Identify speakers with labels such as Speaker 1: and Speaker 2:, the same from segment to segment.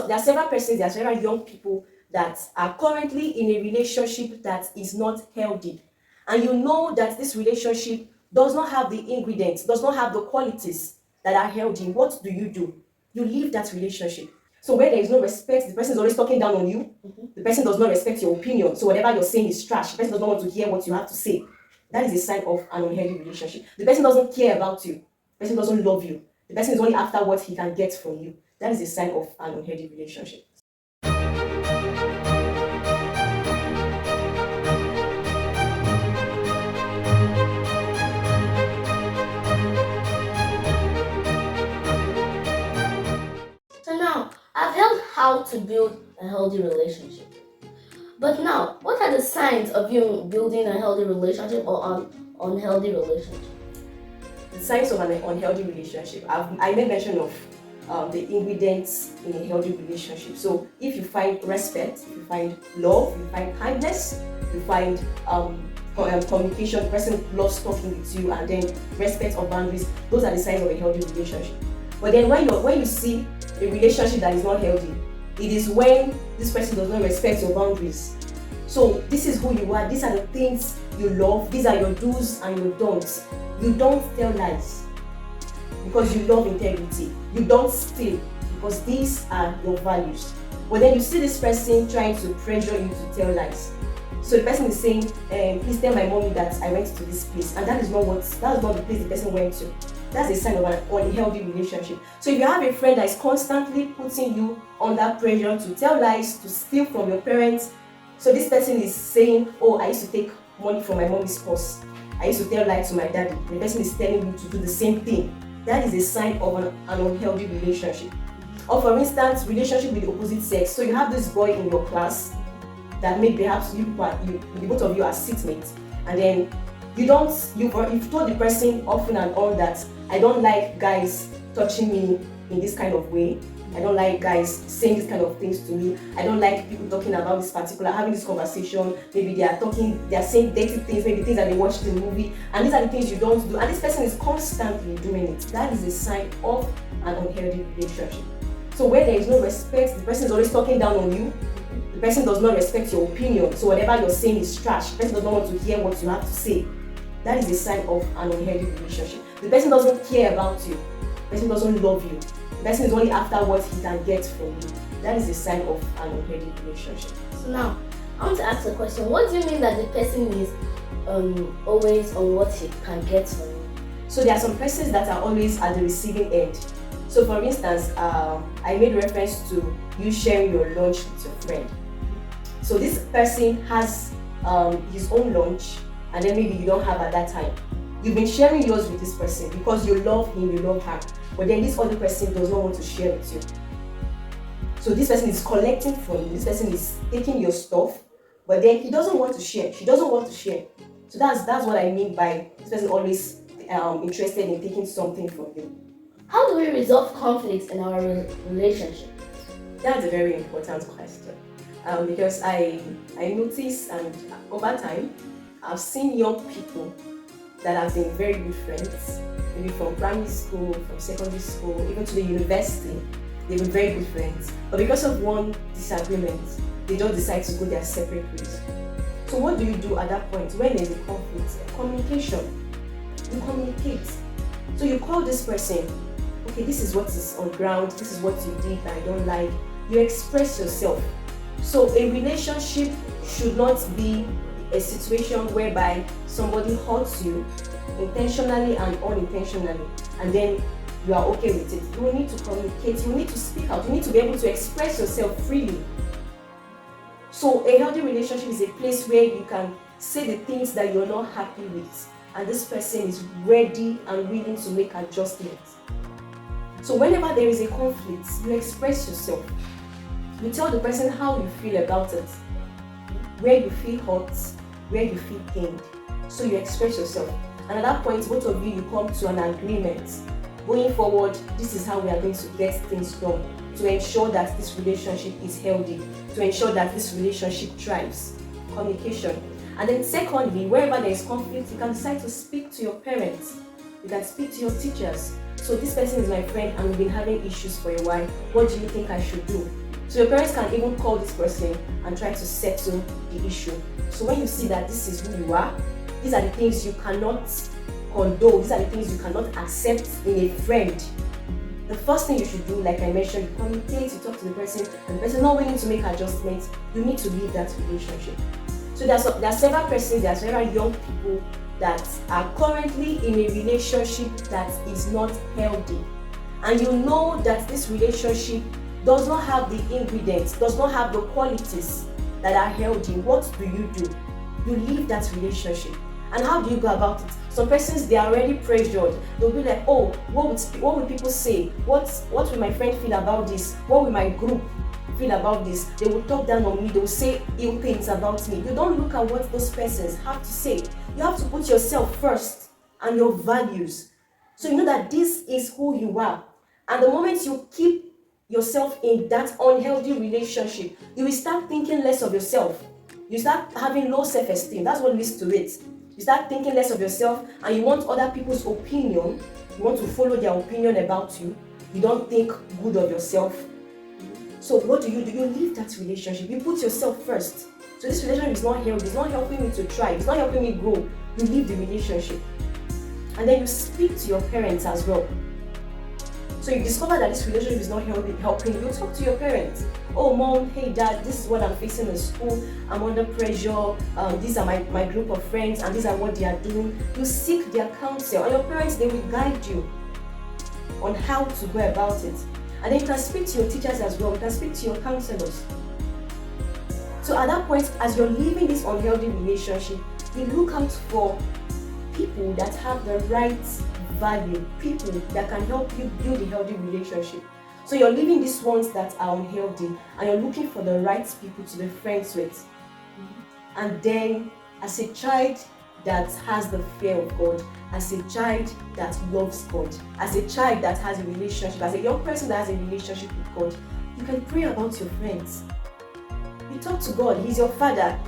Speaker 1: there are several persons, there are several young people that are currently in a relationship that is not healthy. And you know that this relationship does not have the ingredients, does not have the qualities that are healthy. What do? You leave that relationship. So where there is no respect, the person is always talking down on you. The person does not respect your opinion. So whatever you're saying is trash. The person does not want to hear what you have to say. That is a sign of an unhealthy relationship. The person doesn't care about you. The person doesn't love you. The person is only after what he can get from you. That is a sign of an unhealthy relationship.
Speaker 2: So now, I've heard how to build a healthy relationship. But now, what are the signs of you building a healthy relationship or an unhealthy relationship?
Speaker 1: The signs of an unhealthy relationship. I made mention of the ingredients in a healthy relationship. So if you find respect, if you find love, if you find kindness, you find communication, the person loves talking with you, and then respect or boundaries, those are the signs of a healthy relationship. But then when you see a relationship that is not healthy, it is when this person does not respect your boundaries. So this is who you are, these are the things you love, these are your do's and your don'ts. You don't tell lies because you love integrity. You don't steal because these are your values. But then you see this person trying to pressure you to tell lies. So the person is saying, please tell my mommy that I went to this place, and that is not the place the person went to. That's a sign of an unhealthy relationship. So if you have a friend that is constantly putting you under pressure to tell lies, to steal from your parents, so this person is saying, oh, I used to take money from my mommy's purse, I used to tell lies to my daddy, the person is telling you to do the same thing. That is a sign of an unhealthy relationship. Or for instance, relationship with the opposite sex. So you have this boy in your class that maybe perhaps the both of you are seatmates, and then you've told the person often and on that I don't like guys touching me in this kind of way. I don't like guys saying these kind of things to me. I don't like people talking about this particular, having this conversation. Maybe they are saying dirty things, maybe things that they watched in the movie, and these are the things you don't do. And this person is constantly doing it. That is a sign of an unhealthy relationship. So where there is no respect, the person is always talking down on you. The person does not respect your opinion. So whatever you're saying is trash. The person does not want to hear what you have to say. That is a sign of an unhealthy relationship. The person doesn't care about you. The person doesn't love you. The person is only after what he can get from you. That is a sign of an unhealthy relationship.
Speaker 2: So now, I want to ask a question. What do you mean that the person is always on what he can get from you?
Speaker 1: So there are some persons that are always at the receiving end. So for instance, I made reference to you sharing your lunch with your friend. So this person has his own lunch, and then maybe you don't have at that time. You've been sharing yours with this person because you love him, you love her, but then this other person does not want to share with you. So this person is collecting from you, this person is taking your stuff, but then he doesn't want to share, she doesn't want to share. So that's what I mean by this person always interested in taking something from you.
Speaker 2: How do we resolve conflicts in our relationship?
Speaker 1: That's a very important question, because I notice, and over time I've seen young people that have been very good friends, maybe from primary school, from secondary school, even to the university. They've been very good friends, but because of one disagreement, they just decide to go their separate ways. So what do you do at that point when there's a conflict? Communication. You communicate. So you call this person, okay, this is what is on ground, this is what you did that I don't like. You express yourself. So a relationship should not be a situation whereby somebody hurts you intentionally and unintentionally, and then you are okay with it. You will need to communicate, you will need to speak out, you need to be able to express yourself freely. So a healthy relationship is a place where you can say the things that you're not happy with, and this person is ready and willing to make adjustments. So whenever there is a conflict, you express yourself. You tell the person how you feel about it, where you feel hurt, where you feel pained. So you express yourself. And at that point, both of you come to an agreement. Going forward, this is how we are going to get things done to ensure that this relationship is healthy, to ensure that this relationship thrives. Communication. And then secondly, wherever there is conflict, you can decide to speak to your parents. You can speak to your teachers. So this person is my friend and we've been having issues for a while. What do you think I should do? So your parents can even call this person and try to settle the issue. So when you see that this is who you are, these are the things you cannot condone, these are the things you cannot accept in a friend, the first thing you should do, like I mentioned, you communicate, you talk to the person, and the person is not willing to make adjustments, you need to leave that relationship. So there are several persons, there are several young people that are currently in a relationship that is not healthy. And you know that this relationship does not have the ingredients, does not have the qualities that are healthy. What do? You leave that relationship. And how do you go about it? Some persons, they are already pressured. They'll be like, oh, what will people say? What will my friend feel about this? What will my group feel about this? They will talk down on me. They will say ill things about me. You don't look at what those persons have to say. You have to put yourself first and your values. So you know that this is who you are. And the moment you keep yourself in that unhealthy relationship, you will start thinking less of yourself. You start having low self-esteem. That's what leads to it. You start thinking less of yourself and you want other people's opinion. You want to follow their opinion about you. You don't think good of yourself. So what do? You leave that relationship. You put yourself first. So this relationship is not healthy. It's not helping me to thrive. It's not helping me grow. You leave the relationship. And then you speak to your parents as well. So you discover that this relationship is not helping you. Talk to your parents. Oh, mom, hey, dad, this is what I'm facing in school. I'm under pressure. These are my group of friends, and these are what they are doing. You seek their counsel, and your parents, they will guide you on how to go about it. And then you can speak to your teachers as well. You can speak to your counselors. So at that point, as you're leaving this unhealthy relationship, you look out for people that have the right value, people that can help you build a healthy relationship. So you're leaving these ones that are unhealthy and you're looking for the right people to be friends with. And then as a child that has the fear of God, as a child that loves God, as a child that has a relationship, as a young person that has a relationship with God, you can pray about your friends. You talk to God. He's your father.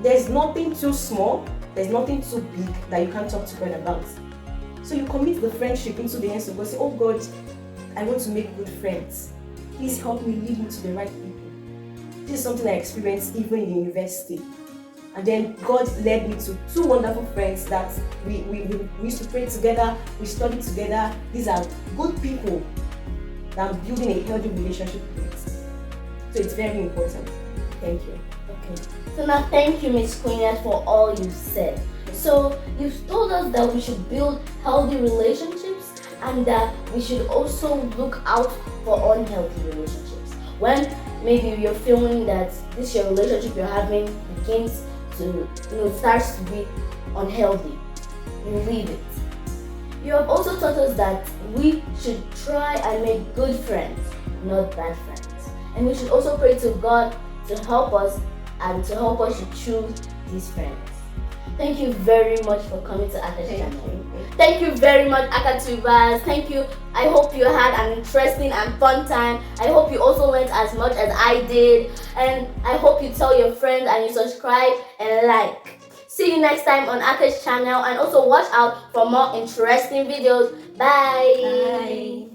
Speaker 1: There's nothing too small, there's nothing too big that you can't talk to God about. So you commit the friendship into the hands of God. Say, oh God, I want to make good friends. Please help me, lead me to the right people. This is something I experienced even in university. And then God led me to two wonderful friends that we used to pray together, we studied together. These are good people that I'm building a healthy relationship with. So it's very important. Thank you.
Speaker 2: Okay. So now thank you, Miss Queen, for all you said. So you've told us that we should build healthy relationships and that we should also look out for unhealthy relationships. When maybe you're feeling that this your relationship you're having begins to, starts to be unhealthy, you leave it. You have also taught us that we should try and make good friends, not bad friends. And we should also pray to God to help us and to help us to choose these friends. Thank you very much for coming to Aka's channel. Thank you very much, Akatubas. Thank you. I hope you had an interesting and fun time. I hope you also learned as much as I did. And I hope you tell your friends and you subscribe and like. See you next time on Aka's channel, and also watch out for more interesting videos. Bye.
Speaker 1: Bye.